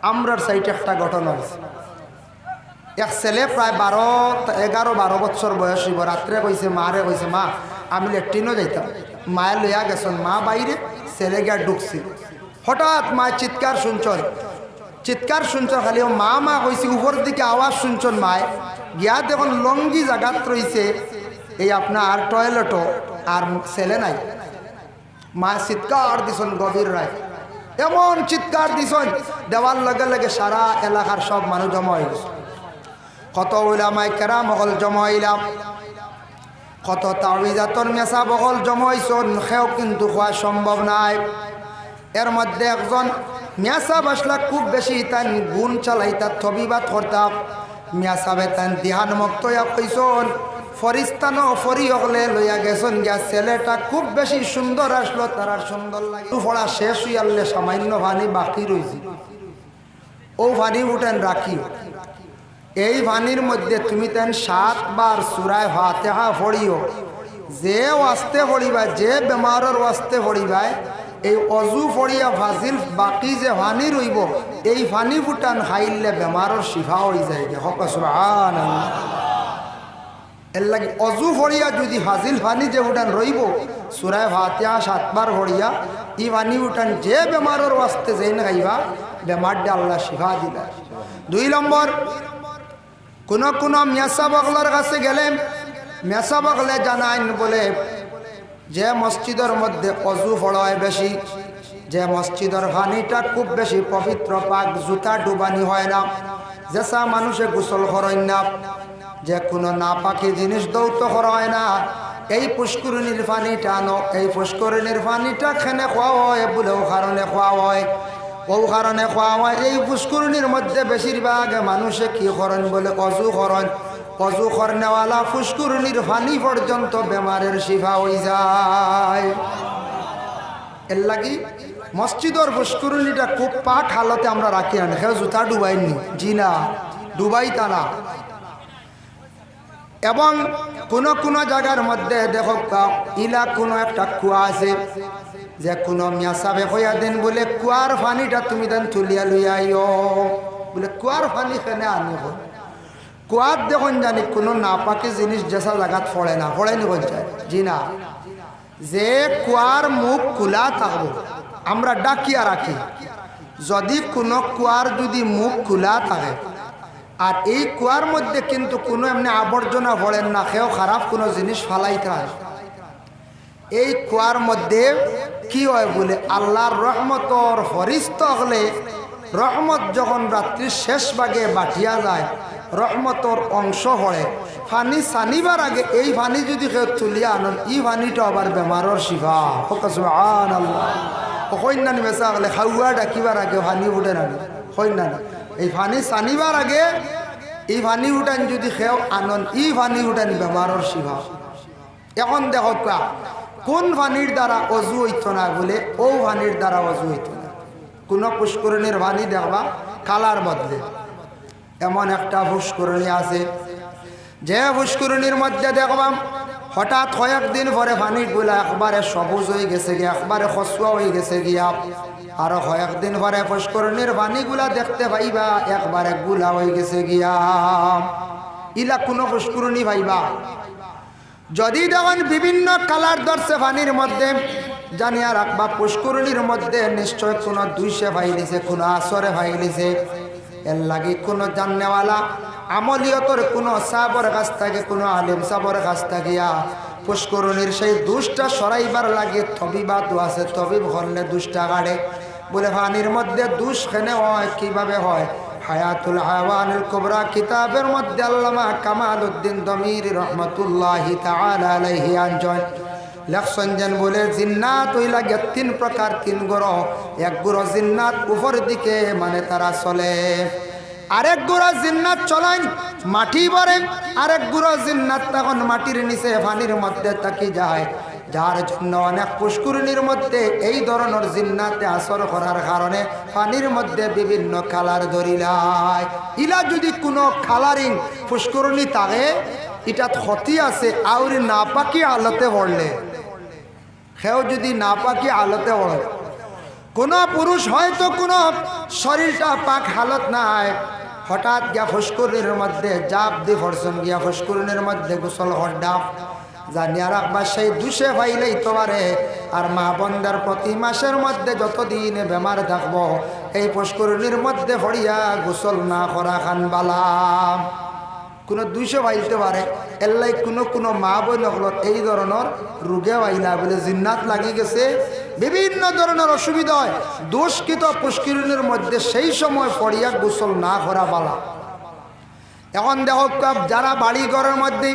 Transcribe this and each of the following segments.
আমরার সাইটে একটা ঘটনা হয়েছে। এক ছেলে প্রায় 11-12 বছর বয়স হইব। রাত্রে কইছে মারে, কইছে মা আমি ল্যাট্রিনও যাইতাম। মায়ে লইয়া গেছেন, মা বাইরে, ছেলে গিয়া ঢুকছি। হঠাৎ মায়ের চিৎকার শুনছন, খালি মা মা কইছি, উপর দিকে আওয়াজ শুনছন। মায় গিয়া দেখুন লঙ্গি জাগাত রইছে এই আপনার টয়লেটও, আর ছেলে নাই। মা চিৎকার দিছন গভীর রায়, এমন চিৎকার দিছন দেওয়ার লগে লগে সারা এলাকার সব মানুষ জমা হয়ে গেছে। কত উলামায়ে কেরাম হল জমা হইলাম, কত তাওয়িজাতর মেসা বগল জমা হইছন, সেও কিন্তু হওয়া সম্ভব নাই। এর মধ্যে একজন মেসা বাসলা খুব বেশি তান গুণ চালাইতা তবিবাত করতাম। মেসাবে তান ধ্যান মুক্ত কইছন, ফরিস্তানো ফরি হলে লইয়া গেছেন গিয়া ছেলেটা খুব বেশি সুন্দর আসলো, তার সুন্দর লাগে। পড়া শেষ হইয়ালে সামান্য পানি বাকি রয়েছে, ও পানি উঠেন রাখিও। এই পানির মধ্যে তুমি তেন 7 বার সূরা ফাতিহা পড়িও। যে ওয়াস্তে পড়িবা, যে বেমারের ওয়াস্তে পড়িবা, এই অজু পড়িয়া ফাজিল বাকি যে পানি রইব, এই পানি ফুটান খাইলে বেমারের শিফা হয়ে যায়। সুবহানাল্লাহ। এর লাগে অজু পড়িয়া যদি ফাজিল পানি যে উঠান রইব, সূরা ফাতিহা 7 বার পড়িয়া এই পানি উঠান যে বেমারের ওয়াস্তে যেন খাইবা, বেমারটা আল্লাহ শিফা দিলা। 2 নম্বর, কোন মেসা বগলার কাছে গেলেন, মেসা বগলে জানাইন বলে যে মসজিদের মধ্যে অজু পড়ায় বেশি, যে মসজিদের পানিটা খুব বেশি পবিত্র পাক, জুতা ডুবানি হয় না, যেসা মানুষে গোসল করেন না, যে কোনো না পাকি জিনিস দৌত করা হয় না। এই পুষ্করিণীর পানিটা আনো, এই পুষ্করিণীর পানিটা খেনে খাওয়া হয় বলে ও কারণে খাওয়া হয়, ও কারণে খাওয়া হয়। এই পুষ্করিণীর মধ্যে বেশিরভাগ মানুষে কি করেন বলে অজু করেন, অজু করনেওয়ালা পুষ্করিণীর পানি পর্যন্ত বেমারের শিফা হয়ে যায়। এর লাগি মসজিদের পুষ্করিণীটা খুব পাক হালতে আমরা রাখি আনি, কেউ জুতা ডুবাইনি, জি না, ডুবাইতা না। এবং কোন জায়গার মধ্যে দেখো ইলা কোনো একটা কুয়া আছে, যে কোনো মেসাবে হইয়া দেন বলে কুয়ার পানিটা তুমি দেন তুলিয়া লইয়া আইও, বলে কুয়ার পানি খেনে আনিব। কুয়ার দেখুন জানি কোনো নাপাকি জিনিস যেসা জায়গাত পড়ে না, পড়েনি যায়, জি না। যে কুয়ার মুখ খোলা থাকবো আমরা ডাকিয়া রাখি, যদি কোনো কুয়ার যদি মুখ খোলা থাকে আর এই কুয়ার মধ্যে কিন্তু কোনো এমনি আবর্জনা পড়েন না, কেউ খারাপ কোনো জিনিস ফালাইতে হয়, এই কুয়ার মধ্যে কি হয় বলে আল্লাহর রহমতর ফরিস্তা হলে রহমত যখন রাত্রির শেষ ভাগে বাটিয়া যায়, রহমতর অংশ হয়। পানি সানিবার আগে এই পানি যদি কেউ তুলিয়া আনন, এই পানিটা আবার বেমারর শিফা। সুবহানাল্লাহ। কইনানি মেসা গেলে খাওয়া ডাকিবার আগে পানি উঠে না, কইনানি এই পানি সানিবার আগে এই পানি উঠান যদি কেউ আনন, এই পানি উঠান বেমারর শিফা। এখন দেখো কোন পানির দ্বারা অজু হইত না বলে ও পানির দ্বারা অজু হইত না। কোন পুষ্করিণীর পানি দেখবা কালার বদলে, এমন একটা পুষ্করিণী আছে যে পুষ্করিণীর মধ্যে দেখবা হঠাৎ কয়েকদিন পরে পানিগুলা একবারে সবুজ হয়ে গেছে গিয়া, একবারে খসুয়া হয়ে গেছে গিয়া, আরো কয়েকদিন পরে পুষ্করিণীর পানিগুলা দেখতে পাইবা একবারে গুলা হয়ে গেছে গিয়া। ইলা কোনো পুষ্করিণী পাইবা। যদি দেখুন বিভিন্ন কালার ধরছে পানির মধ্যে, জানিয়া রাখবা পুষ্করিণীর মধ্যে নিশ্চয় কোনো 200 ভাইলিছে, কোনো আসরে ভাইলিছে। এর লাগে কোনো জাননেওয়ালা আমলিয়তর কোনো সাবর কাছ থেকে, কোনো আলিম সাবর কাছ থাকিয়া পুষ্করিণীর সেই দুষ্টা সরাইবার লাগে তবিবাত আছে, তবিব হলে দুষ্টা গাড়ে বলে পানির মধ্যে দুষ খেনে হয়, কিভাবে হয়। হায়াতুল হায়াওয়ানুল কুবরা কিতাবের মধ্যে আল্লামা কামালউদ্দিন দমিরি রহমাতুল্লাহি তাআলা আলাইহি আনজন লেখছেন যেন বলে জিন্নাত হইলা 3 প্রকার, 3 গ্রহ। এক গ্রহ জিন্নাত উপর দিকে মানে তারা চলে, আরেক গ্রহ জিন্নাত চলেন মাটি ভরে, আরেক গ্রহ জিন্নাত তখন মাটির নিচে পানির মধ্যে তাকি যায়। যার জন্য অনেক পুষ্করিণীর মধ্যে এই ধরনের জিন্নাতে আসর করার কারণে পানির মধ্যে বিভিন্ন কালার ধরিলায়। ইলা যদি কোনো কালারিং পুষ্করিণী থাকে, এটা ক্ষতি আছে। আউরি নাপাকি আলতে পড়লে, সেও যদি নাপাকি আলতে পড়ে কোনো পুরুষ হয়তো কোনো শরীরটা পাক হালত নাই, হঠাৎ গিয়া ফুসকুরির মধ্যে জাপ দি ফরসন গিয়া ফুসকুরির মধ্যে গোসল হড্ডাপ জানিয়া রাখবা সেই দুষে পাইলেই তো পারে। আর মা বন্দার প্রতি মাসের মধ্যে যতদিন বেমার থাকবো এই ফুসকুরির মধ্যে ফড়িয়া গোসল না করা খান বালাম কোনো 200 পাইতে পারে। এল্লাই কোনো মা বোন এই ধরনের রোগে পাইলা বলে জিন্নাত লাগি গেছে, বিভিন্ন ধরনের অসুবিধা হয় দোষকৃত পুষ্করিণীর মধ্যে সেই সময় পড়িয়া গোসল না করা বালা। এখন দেখো যারা বাড়ি ঘরের মধ্যে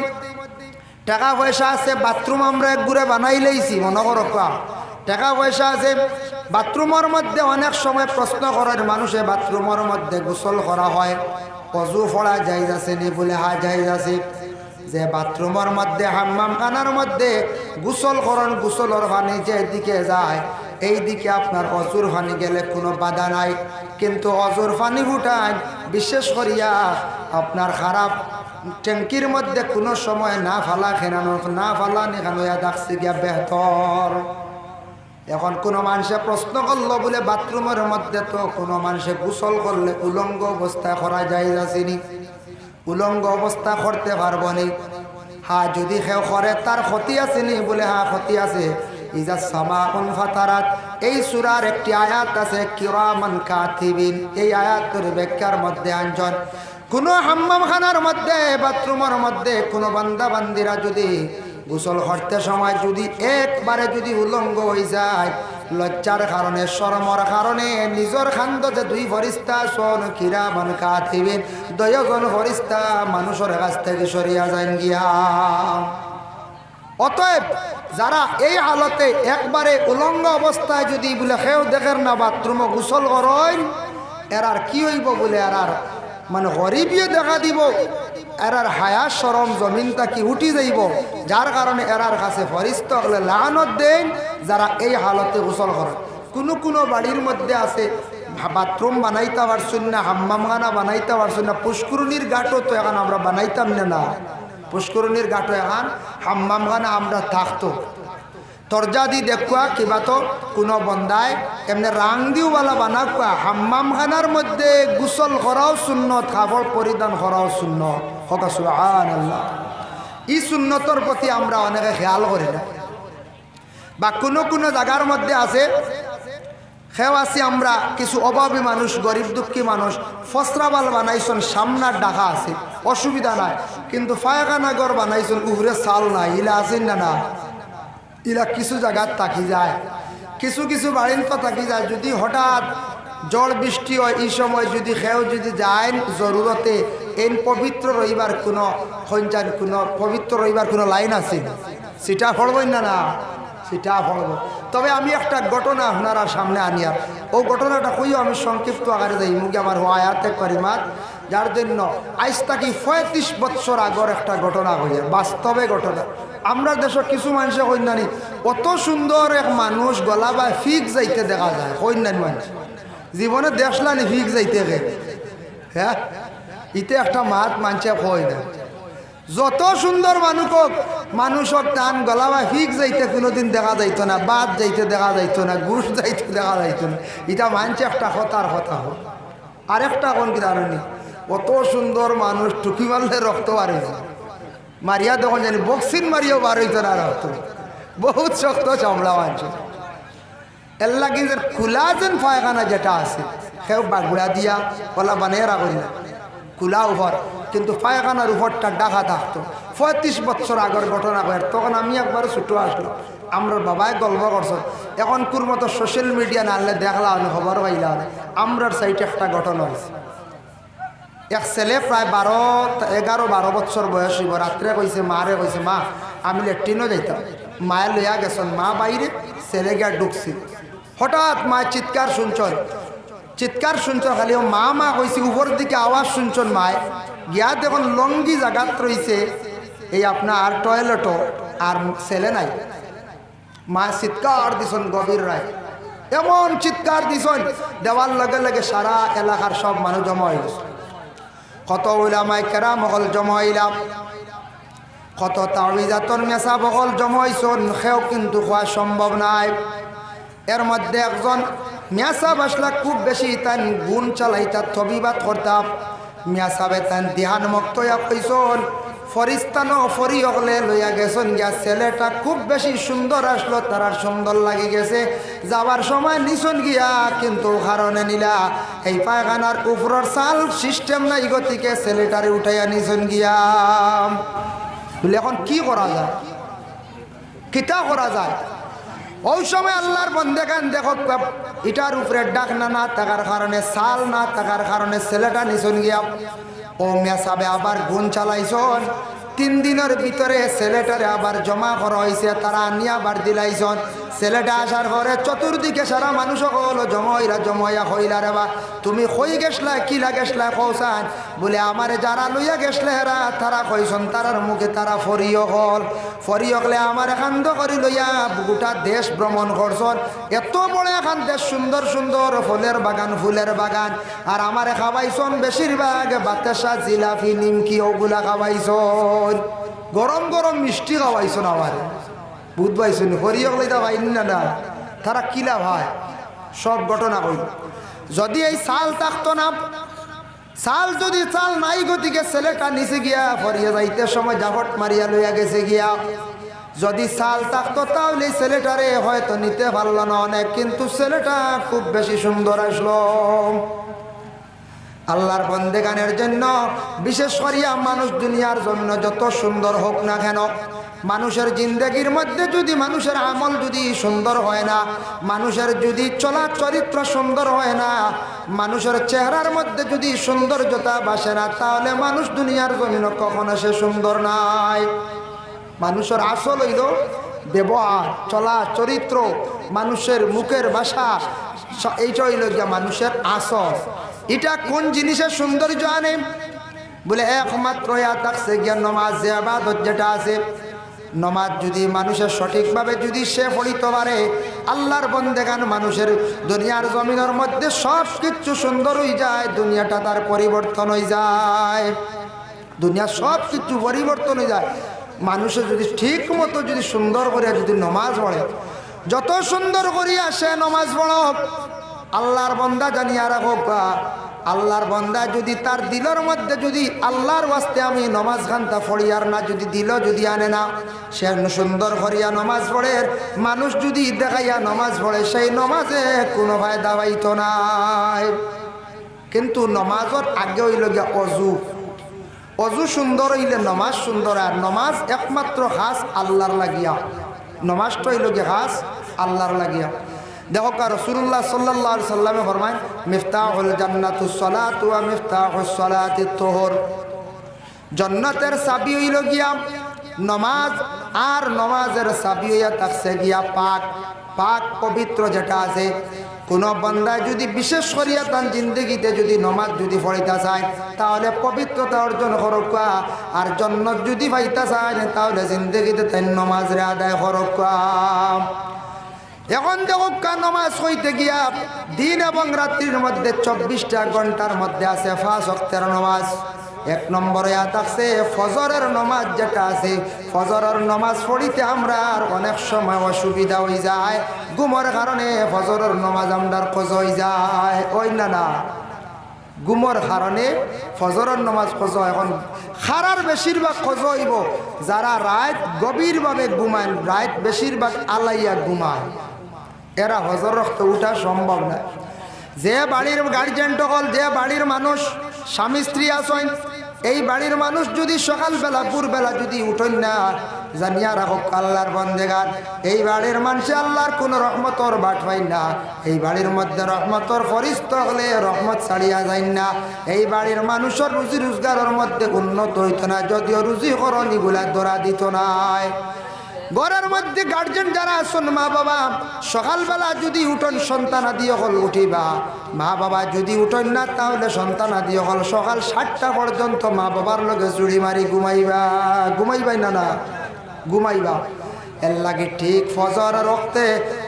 টাকা পয়সা আছে, বাথরুম আমরা এক ঘুরে বানাই লইছি, মনে করো টাকা পয়সা আছে, বাথরুমের মধ্যে অনেক সময় প্রশ্ন করার মানুষে বাথরুমের মধ্যে গোসল করা হয়, অজু ফড়া জায়েজ আছে নি বলে হ্যাঁ জায়েজ আছে। যে বাথরুমের মধ্যে হাম্মাম খানার মধ্যে গোসল করেন, গোসলের পানি যেদিকে যায় এই দিকে আপনার অজুর পানি গেলে কোনো বাধা নাই, কিন্তু অজুর পানি ফুটান বিশেষ করিয়া আপনার খারাপ ট্যাঙ্কির মধ্যে কোনো সময় না ফালা খেনানো না ফালা নেখানো দেখছি গিয়া বেহতর। এখন কোনো মানুষে প্রশ্ন করলো বলে বাথরুমের মধ্যে তো কোনো মানুষে গোসল করলে উলঙ্গ অবস্থায় করা যায় আসেনি, উলঙ্গ অবস্থা করতে পারবো নি। হ্যাঁ যদি কেউ করে তার ক্ষতি আসেনি বলে হ্যাঁ ক্ষতি আছে। ইজা সামাউন ফাতারাত এই সূরার একটি আয়াত আছে কিরামান কাতিবিন, এই আয়াতের ব্যাখ্যার মধ্যে আনজন কোনো হাম্মামখানার মধ্যে বাথরুমের মধ্যে কোনো বান্দা বান্দিরা যদি গোসল করতে সময় যদি একবারে যদি উলঙ্গ হয়ে যায়, লজ্জার কারণে শরমর কারণে নিজের খান্দতে 2 ফরিস্তা শোন কিরামান কাতিবিন 2 জন ফরিস্তা মানুষের কাছ থেকে সরিয়া যান গিয়া। অতএব যারা এই হালতে একবারে উলঙ্গ অবস্থায় যদি বলে কেউ দেখেন না বাথরুমে গোসল করেন, এরার কি হইব বলে এরার মানে গরিবিও দেখা দিব, এরার হায়া শরম জমিনটা কি উঠি যাইব, যার কারণে এরার কাছে ফরিস্তা হলে লানত দেন যারা এই হালতে গোসল করেন। কোনো বাড়ির মধ্যে আছে বাথরুম বানাইতে পারছেন না, হাম্মামখানা বানাইতে পারছেন না, পুষ্করণীর ঘাটও তো এখন আমরা বানাইতাম না, পুষ্করণীর ঘাটও এখন হাম্মামখানা আমরা থাকতো তরজা দি দেখুয়া কিবা তো কোনো বন্দায় এমনি রাং দিওওয়ালা বানাকুয়া হাম্মামখানার মধ্যে গোসল করাও সুন্নত, কাপড় পরিধান করাও সুন্নত। হকা সুবহানাল্লাহ। এই সুন্নতর প্রতি আমরা অনেকে খেয়াল করি না। বা কোনো জায়গার মধ্যে আছে খেও আছি আমরা কিছু অভাবী মানুষ, গরিব দুঃখী মানুষ, ফসরাবাল বানাইছেন, সামনার ডাকা আছে অসুবিধা নাই, কিন্তু পায়খানা ঘর বানাইছেন উপরে চাল নাই, ইলা আছেন না ইলা কিছু জায়গার থাকি যায়, কিছু বাড়ির তো থাকি যায়। যদি হঠাৎ ঝড় বৃষ্টি হয় এই সময় যদি খেও যদি যায় জরুরতে এই পবিত্র রইবার কোনো সঞ্চার কোনো পবিত্র রইবার কোনো লাইন আছে সেটা পড়বেন না সেটা পড়ব। তবে আমি একটা ঘটনা আপনারা সামনে আনিয়া ও ঘটনাটা কইও আমি সংক্ষিপ্ত আকারে যাই মুখে আমার আয়াতে করিমাত, যার জন্য আজ থাকি 35 বছর আগর একটা ঘটনা হইয়া বাস্তবে ঘটনা। আমরা দেশের কিছু মানুষে কন্যানি অত সুন্দর এক মানুষ গলা বা ফিক যাইতে দেখা যায়, কন্যানি মানুষ জীবনে দেখলানি ফিক যাইতে গে, হ্যাঁ ইতে একটা মাত মানছে কই না। যত সুন্দর মানুষক টান গলা বা ফিক যাইতে কোনোদিন দেখা যাইতো না, বাদ যাইতে দেখা যাইতো না, ঘুষ যাইতে দেখা যাইতো না, এটা মানছে একটা কথার কথা হোক। আরেকটা কোন কি জানি অত সুন্দর মানুষ টুকি মারলে রক্ত বার হইত, মারিয়া তখন জানি বক্সিন মারিয়াও বার হইত না রক্ত, বহুত শক্ত চামড়া মানছে। এর লাগে যে খোলা যেন পায়খানা যেটা আছে সেও বাগুড়া দিয়া ওলা বানিয়ে রাখি না খোলা উপর, কিন্তু পায়খানার উপরটা ডাকা থাকতো। 35 বছর আগের ঘটনা হয়, তখন আমি একবার ছুটো আসলো, আমরা বাবাই গল্প করছো। এখন কোর মতো সোশ্যাল মিডিয়া না আনলে দেখলা অনেক খবর পাইলা অনেক। আমরার সাইটে একটা ঘটনা হয়েছে, এক ছেলে প্রায় 11-12 বছর বয়স হইব, রাত্রে কইছে মারে কইছে মা আমি লেট্রিনও যাইতাম, মায়ে লইয়া গেছেন, মা বাইরে ছেলে গিয়া ঢুকছি, হঠাৎ মায়ের চিৎকার শুনছ খালি মা কইছি, উপর দিকে আওয়াজ শুনছন মায় গিয়া দেখুন লঙ্গি জায়গাত রয়েছে এই আপনার টয়লেটও আর ছেলে নাই। মা চিৎকার দিছন গভীর রায়, এমন চিৎকার দিছন দেওয়ার লগে লগে সারা এলাকার সব মানুষ জমা হয়ে গেছে। কত উলামায়ে কেরাম হল জমা হইলাম, কত তাওয়িজাতর মেসা বকল জমা হইছন, সেও কিন্তু হওয়া সম্ভব নাই। এর মধ্যে একজন মিয়া সাহেব আসলা খুব বেশি তান গুণ চালাইতা তবিবাত করতাম। মিয়া সাহেবে তান ধ্যান মুক্ত কইসন ফরিস্তানো ফরি হলে লইয়া গেছেন গিয়া ছেলেটা খুব বেশি সুন্দর আসলো, তার সুন্দর লাগি গেছে। যাবার সময় নিছন গিয়া কিন্তু কারণে নিলা এই পায়খানার উপরের চাল সিস্টেম নাই গতিকে ছেলেটারে উঠাইয়া নিছন গিয়া বলে এখন কি করা যায়, কিতা করা যায়? ওই সময় আল্লাহর বন্দেগান দেখো ইটার উপরে ডাকনা না থাকার কারণে চাল না থাকার কারণে ছেলেটা নিছন গিয়া ও মেসাবে আবার গুণ চালাইছন। 3 দিনের ভিতরে ছেলেটারে আবার জমা করা হয়েছে, তারা আনিয়া আবার দিলাইছন। ছেলেটা আসার পরে চতুর্দিকে সারা মানুষ হলো জমাইয়া হইলা রে বা তুমি কই গেছলা কিলা গেছলা কৌসান বলে আমারে যারা লইয়া গেছলে হেরা তারা কইছন তারার মুখে তারা ফরিও হলে আমার কান্দ করি লইয়া গোটা দেশ ভ্রমণ করছন। এত বড় এখান দেশ, সুন্দর সুন্দর ফলের বাগান ফুলের বাগান, আর আমারে খাওয়াইছন বেশিরভাগ বাতাসা জিলাপি নিমকি ওগুলা খাওয়াইছন, গরম গরম মিষ্টি খাওয়াইছন। আমারে বুধবাইছুন হরিয়ক লইতা ভাই না তারা কিলা ভাই সব ঘটনা কই। যদি এই চাল থাকতো না, চাল যদি চাল নাই গতিকে ছেলেটা নিচে গিয়া ফরিয়া যাইতে সময় জাফট মারিয়া লইয়া গেছে গিয়া। যদি চাল থাকতো তাহলে ছেলেটারে হয়তো নিতে পারল না অনেক, কিন্তু ছেলেটা খুব বেশি সুন্দর আসলো। আল্লাহর বন্দেগানের জন্য বিশেষ করিয়া মানুষ দুনিয়ার জন্য যত সুন্দর হোক না কেন, মানুষের জিন্দগির মধ্যে যদি মানুষের আমল যদি সুন্দর হয় না, মানুষের যদি চলা চরিত্র সুন্দর হয় না, মানুষের চেহারার মধ্যে যদি সৌন্দর্যতা বাসে না, তাহলে মানুষ দুনিয়ার জমিন কখনো সে সুন্দর নাই। মানুষের আসল হইল ব্যবহার, চলা চরিত্র, মানুষের মুখের ভাষা, এইটা হইল গিয়া মানুষের আসল। এটা কোন জিনিসের সৌন্দর্য আনে বলে একমাত্র থাকছে গিয়া নমাজ যে ইবাদত যেটা আছে। নমাজ যদি মানুষের সঠিকভাবে যদি সে পড়িতে পারে, আল্লাহর বন্দেগান মানুষের দুনিয়ার জমিনের মধ্যে সব কিছু সুন্দর হয়ে যায়, দুনিয়াটা তার পরিবর্তন হয়ে যায়, দুনিয়া সব কিছু পরিবর্তন হয়ে যায়। মানুষের যদি ঠিক মতো যদি সুন্দর করিয়া যদি নমাজ পড়ে, যত সুন্দর করিয়া সে নমাজ পড়, আল্লাহর বন্দা জানিয়া রাখো, আল্লাহর বন্দা যদি তার দিলের মধ্যে যদি আল্লাহর ওয়াস্তে আমি নমাজ খানটা পড়িয়ার না যদি দিল যদি আনে না, সে সুন্দর করিয়া নমাজ পড়ে, মানুষ যদি দেখাইয়া নমাজ পড়ে সেই নমাজে কোনো ফায়দা পাইতো নাই। কিন্তু নমাজের আগে হইল গিয়া অজু, অজু সুন্দর হইলে নমাজ সুন্দর। আর নমাজ একমাত্র খাস আল্লাহর লাগিয়া, নমাজটা হইল গিয়া খাস আল্লাহর লাগিয়া। দেখো রাসূলুল্লাহ সাল্লাল্লাহু আলাইহি সাল্লামে ফরমায় মিফতাহুল জান্নাতুস সালাতু ওয়া মিফতাহুস সালাতিত তুহুর, জান্নাতের চাবি হইল গিয়া নমাজ, আর নমাজের চাবি হইয়া থাকছে গিয়া পাক, পাক পবিত্র যেটা আছে। কোনো বান্দায় যদি বিশেষ করিয়া তার জিন্দগিতে যদি নমাজ যদি পড়িতে চায় তাহলে পবিত্রতা অর্জন করকা, আর জান্নাত যদি পাইতে চায় তাহলে জিন্দগিতে তাই নমাজরে আদায় করকা। এখন দেখো নমাজ হইতে গিয়া দিন এবং রাত্রির মধ্যে 24টা ঘন্টার মধ্যে আছে 5 ওয়াক্তের নমাজ। 1 নম্বরে আছে ফজরের নমাজ যেটা আছে, ফজরের নমাজ পড়িতে আমরা অনেক সময় অসুবিধা হয়ে যায়, ঘুমের কারণে ফজরের নমাজ আমরা কজ হয়ে যায়, ওই না ঘুমের কারণে ফজরের নমাজ কজ। এখন খারার বেশিরভাগ কজ হইব যারা রাত গভীরভাবে ঘুমায়, রাত বেশিরভাগ আলাইয়া ঘুমায়, এরা হজর রক্ত উঠা সম্ভব না। যে বাড়ির গার্জেন টকল, যে বাড়ির মানুষ স্বামী স্ত্রী আসেন, এই বাড়ির মানুষ যদি সকালবেলা ভোরবেলা যদি উঠেন না, জানিয়া রাখো আল্লাহর বন্দেগান এই বাড়ির মানুষে আল্লাহর কোন রহমতর বাট পাই না। এই বাড়ির মধ্যে রহমতর ফরিস্তা হলে রহমত ছাড়িয়া যায় না। এই বাড়ির মানুষের রুজি রোজগারের মধ্যে উন্নত হইত না, যদিও রুজি করণ এগুলা ধরা দিত নাই। ঘরের মধ্যে গার্জেন যারা আছেন, মা বাবা সকালবেলা যদি উঠন সন্তানাদি হল উঠিবা, মা বাবা যদি উঠন না তাহলে সন্তানাদি হল সকাল 7টা পর্যন্ত মা বাবার লগে চুড়ি মারি ঘুমাইবা, ঘুমাইবাই না ঘুমাইবা। এর লাগে ঠিক ফজরের ওক্তে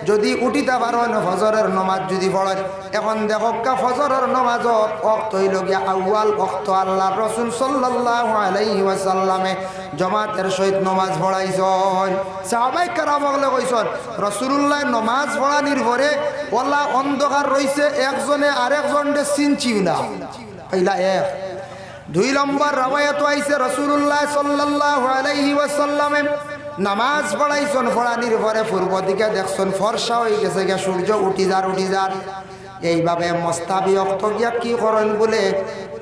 যদি উঠিতে পারেন ফজরের নমাজ যদি পড়েন। এখন দেখো ফজরের নমাজত ওক্ত হইল গিয়া আউয়াল ওক্ত আল্লাহর রাসূল সাল্লাল্লাহু আলাইহি ওয়াসাল্লামে জামাতের সহিত নমাজ পড়াইছেন। সাহাবায়ে কেরাম বলে কইছেন রাসূলুল্লাহ নমাজ পড়ানির পরে ওলা অন্ধকার রইছে, একজনে আরেকজনকে চিনছিও না। পয়লা এক। 2 নম্বর রওয়ায়াত আইছে রাসূলুল্লাহ সাল্লাল্লাহু আলাইহি ওয়াসাল্লামে নামাজ পড়াইছেন, পড়ানির পরে পূর্ব দিকে দেখছেন ফর্সা হয়ে গেছে গিয়া সূর্য উঠি যার। এইভাবে মোস্তাবি ওক্ত গিয়া কি করেন বলে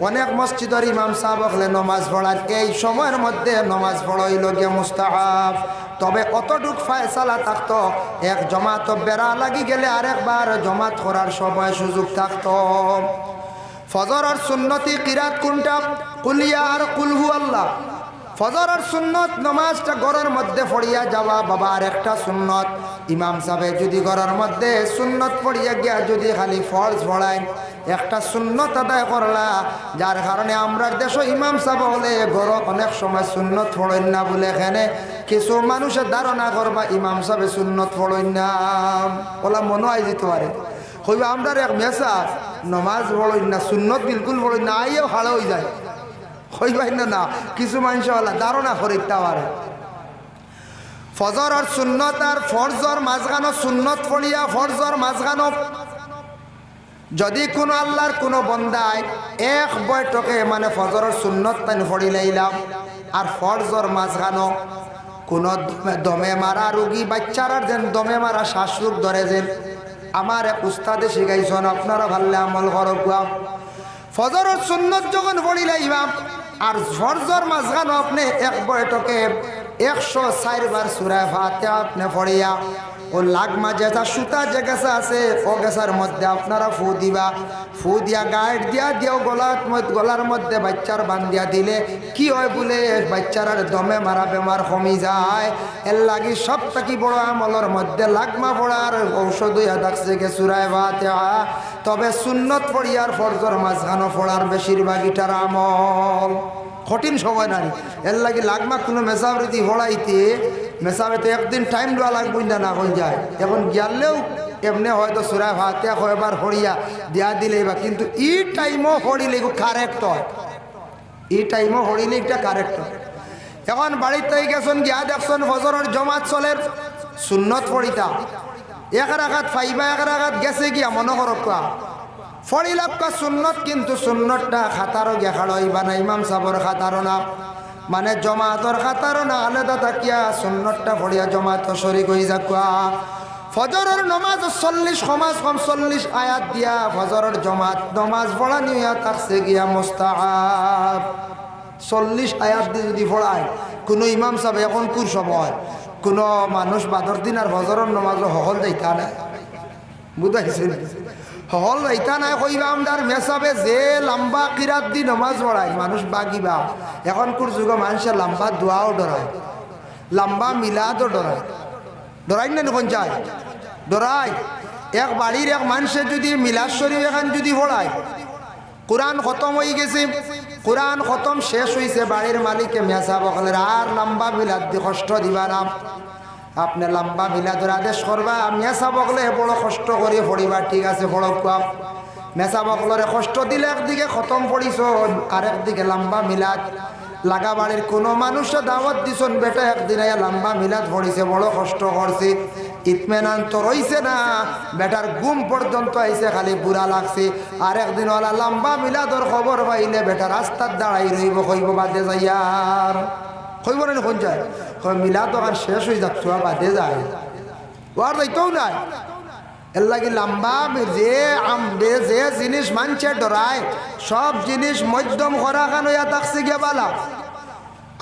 অনেক মসজিদের ইমাম সাহেব হলে নমাজ পড়ার এই সময়ের মধ্যে নমাজ পড়াইল গিয়া মুস্তাহাব। তবে অতটুক ফায়সালা থাকতো এক জমাত বেড়া লাগি গেলে আরেকবার জমাত করার সময় সুযোগ থাকতো। ফজরের সুন্নতি কিরাত কোনটা? কুলিয়া আর কুল হু আল্লাহ। ফজরের সুন্নত নমাজটা ঘরের মধ্যে পড়িয়া যাওয়া বাবা, আর একটা সুন্নত ইমাম সাহেব যদি ঘরের মধ্যে সুন্নত পড়িয়া গিয়া যদি খালি ফরজ পড়ায় একটা সুন্নত আদায় করলা, যার কারণে আমরা দেশ ইমাম সাহেব হলে ঘর অনেক সময় সুন্নত পড়েন না বলে এখানে কিছু মানুষের ধারণা করবা ইমাম সাহেব সুন্নত পড়েন না, ওলা মনে হয় যেতে পারে হইবা আমরা এক মেসা নমাজ পড়েন না, সুন্নত বিলকুল পড়েন না, আইও হাড় হয়ে যায় হইবাই না। কিছু মানুষ ওলা ধারণা করিতে পারে। ফজর আর সুন্নত আর ফরজর মাঝখানো সুন্নত পড়িয়া ফরজর মাঝখানো যদি কোনো আল্লাহর কোনো বন্দায় এক বৈঠকে মানে ফজরের সুন্নত তাই পড়ি লাইলাম আর ফরজর মাঝখানো কোনো দমে মারা রুগী বাচ্চারার যেন দমে মারা শ্বাসরোগ ধরে যেন আমার এক উস্তাদে শিখাইছেন, আপনারা ভাললে আমল করবা। ফজরের সুন্নত যখন পড়ি লাইবাম আর ফরজর মাঝখানো আপনি এক বৈঠকে 104 বার সূরা ফাতিহা আপনি পড়িয়া ও লাগমা যেটা সুতা যে গেছা আছে ও গেছার মধ্যে আপনারা ফু দিবা, ফু দিয়া গাইড দিয়াও গলার মধ্যে বাচ্চার বান্ধিয়া দিলে কি হয় বলে বাচ্চার আর দমে মারা বেমার কমি যায়। এর লাগি সব থাকি বড় আমলের মধ্যে লাগমা পড়ার ঔষধ হইয়া থাকছে গে সূরা ফাতিহা। তবে সুন্নত পড়িয়ার ফরজর মাঝখানো পড়ার বেশিরভাগইটার আমল কঠিন সময় নাই। এর লাগে লাগমা কোনো মেসাবৃতি পড়াইতে মেসাবেতে একদিন টাইম দেওয়া লাগবে না হয়ে যায়। এখন গিয়ালেও এমনি হয়তো সূরা ফাতিহা কয়বার পড়িয়া দিয়া দিলে বা, কিন্তু ই টাইমও পড়িলে কারেক্ট হয়, ই টাইমও পড়িলে এটা কারেক্ট হয়। এখন বাড়িতে গেছেন গিয়া দেখছেন ফজরের জমাত চলের সুন্নত পড়িতা এক রাখাত ফাইবা এক রাখাত গেছে গিয়া মনে করকা ফড়িলাম কা সুন্নত, কিন্তু সুন্নতটা খাতারও গিয়া খাড়াইবা না, ইমাম সাহেবের খাতারও না মানে জমাতর খাতারও না, আলাদা থাকিয়া সুন্নতটা পড়িয়া জমাত শরীক হয়ে যাকুয়া। ফজরের নমাজ 40 সমাজ কম 40 আয়াত দিয়া ফজরের জমাত নমাজ পড়া নিয়া থাকছে গিয়া মুস্তাহাব। 40 আয়াত দিয়ে যদি পড়ায় কোনো ইমাম সাহেব এখন কুর সময় কোনো মানুষ বাদর দিন আর ফজরের নমাজ হল যাইতা না, বুঝাইছেন হল যাইতা নাই কইবা আমদার মেসাবে যে লম্বা কিরাত দি নমাজ পড়ায় মানুষ বাগিবা। এখন কুর যুগ মানুষের লম্বা দোয়াও ডরায়, লম্বা মিলাদও ডরাই না কোন যায় ডরাই। এক বাড়ির এক মানুষের যদি মিলাদ শরীফ এখন যদি পড়ায় কোরআন খতম হয়ে গেছে, কোরআন খতম শেষ হয়েছে, বাড়ির মালিকে মেসা বকলের আর লম্বা মিলাদ দি কষ্ট দিবা না, আপনি লম্বা মিলাদের আদেশ করবা। মেসা বকলে বড় কষ্ট করে পড়িবা, ঠিক আছে পড়বা। মেসা বকলরে কষ্ট দিলে একদিকে খতম পড়িছ আর একদিকে লম্বা মিলাদ লাগা। বাড়ির কোনো মানুষে দাওয়াত দিছন বেটা একদিন লম্বা মিলাদ পড়িছে, বড় কষ্ট করছে, ইতমেনান তো রইছে না, বেটার ঘুম পর্যন্ত আইছে, খালি বুড়া লাগছে। আর একদিন ওলা লম্বা মিলাদর খবর পাইলে বেটা রাস্তার দাঁড়াই রইব, কইব বাদে যাইয়ার কইব না কোন যায় মিলাদ আর শেষ হয়ে যাচ্ছে বাদে যায় ওর যাইতেও নাই। এর লাগে লম্বা যে জিনিস মানছে ডরায় সব জিনিস মধ্যম করা খান হইয়া থাকছে গিয়া বালা।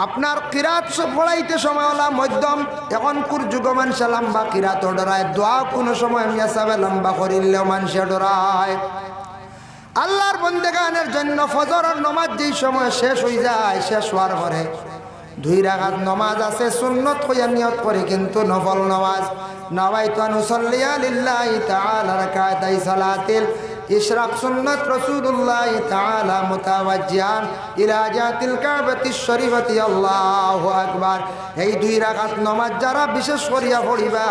আপনার কিরাত পড়াইতে সময় হলা মধ্যম, এখন কুর যুগ মানুষে লম্বা কিরাত ডরায়, দোয়া কোনো সময় মিয়া সাহেব লম্বা করিলেও মানুষে ডরায়। আল্লাহর বন্দেগানের জন্য ফজরের নমাজ যেই সময় শেষ হয়ে যায়, শেষ হওয়ার পরে 2 রাকাত নমাজ আছে সুন্নত হইয়া নিয়ত করে, কিন্তু নফল নমাজ নাওয়াইতু আন উসাল্লিয়া লিল্লাহি তাআলা রাকাতাই সালাতিল ইশরাক সুন্নাত রাসূলুল্লাহ তাআলা মুতাওয়াজ্জিহান ইলা জাতিল কাবাতিশ শরীফাতি আল্লাহু আকবার। এই 2 রাকাত নামাজ যারা বিশেষ করিয়া পড়িবা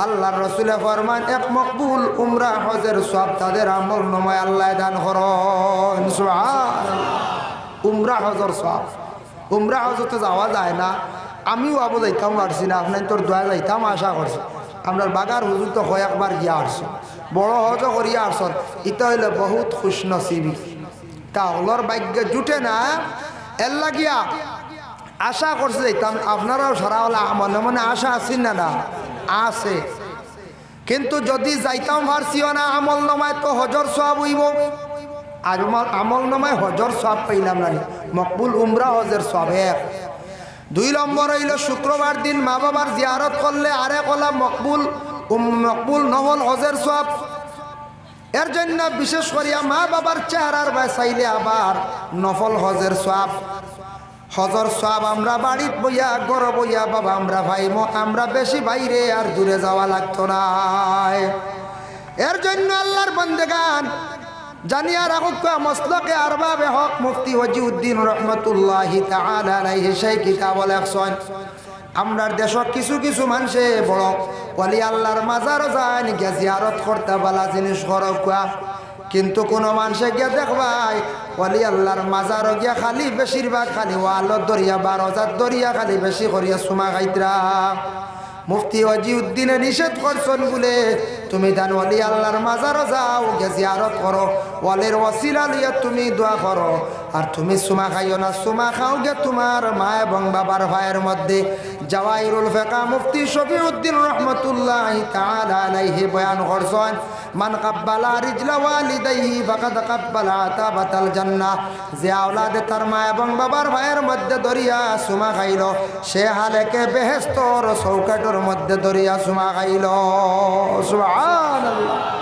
আল্লাহর রাসূলে ফরমান এক মকবুল উমরা হজের সওয়াব তাদের আমল নামায় আল্লাহ দান করেন। সুবহানাল্লাহ। উমরা হজের সওয়াব, উমরা হজতে যাওয়া যায় না, আমিও আবু যাইতাম পারছি না, আপনার তোর দোয়া যাইতাম আশা করছি। আপনার বাগার হুজুর তো কয়েকবার গিয়া আসছে, বড় হজ করিয়া আসছেন, ইটা হইলে বহুত খুশনসিবি। তা হলর ভাগ্যে জুটে না, এর লাগিয়া আশা করছে যাইতাম। আপনারাও সারা হলে মনে মনে আশা আছেন না? না আছে, কিন্তু যদি যাইতাম পারছিও না আমল নামায় তো হজর সওয়াব হইব। আর আমল নামায় হজর সওয়াব পাইলাম না, মকবুল উমরা হজের সওয়াব এক। 2 নম্বর হইল শুক্রবার দিন মা বাবার জিয়ারত করলে আরেক হলা মকবুল নফল হজের সওয়াব। এর জন্য বিশেষ করিয়া মা বাবার চেহারার চাইলে আবার নফল হজের সওয়াব। হজর সওয়াব আমরা বাড়িত বইয়া ঘর বইয়া বাবা আমরা ভাইমো, আমরা বেশি বাইরে আর দূরে যাওয়া লাগতো না। এর জন্য আল্লাহর বান্দেগান জানিয়া রাখুক মসলকে আরবাবে হক মুফতি ওয়াজিউদ্দিন রহমতুল্লাহি তাআলা আলাইহি সেই কিতাব লেখছেন। আমরার দেশত কিছু কিছু মানুষে বড় ওলি আল্লাহর মাজার যায় গিয়া জিয়ারত করতে বালা জিনিস করকুয়া, কিন্তু কোনো মানুষে গিয়া দেখবাই ওলি আল্লাহর মাজার গিয়া খালি বেশিরভাগ খালি ওয়ালত দরিয়া 12,000 দরিয়া খালি বেশি করিয়া সুমা খাইতরা। মুফতি ওয়াজিউদ্দিনে নিষেধ করছেন বলে তুমি দান ওলি আল্লাহর মাজারও যাও গিয়া জিয়ারত করো, ওয়ালির ওয়াসিলা লইয়া তুমি দোয়া করো, আর তুমি সুমা খাইও না। সুমা খাও গে তোমার মা এবং বাবার ভাইয়ের মধ্যে। জাওয়াহিরুল ফিকা মুফতি শফিউদ্দিন রহমতুল্লাহি তাআলা আলাইহি বয়ান করছেন, মান কাব্বালা রিজলা ওয়ালিদাইহি ফাকাদ কাব্বালা আতাবাতাল জান্নাহ। যে আওলাদে তার মা এবং বাবার ভাইয়ের মধ্যে দরিয়া সুমা খাইল সে হালেকে বেহেশতর চৌকাটোর মধ্যে দরিয়া সুমা খাইল। সুবহানাল্লাহ।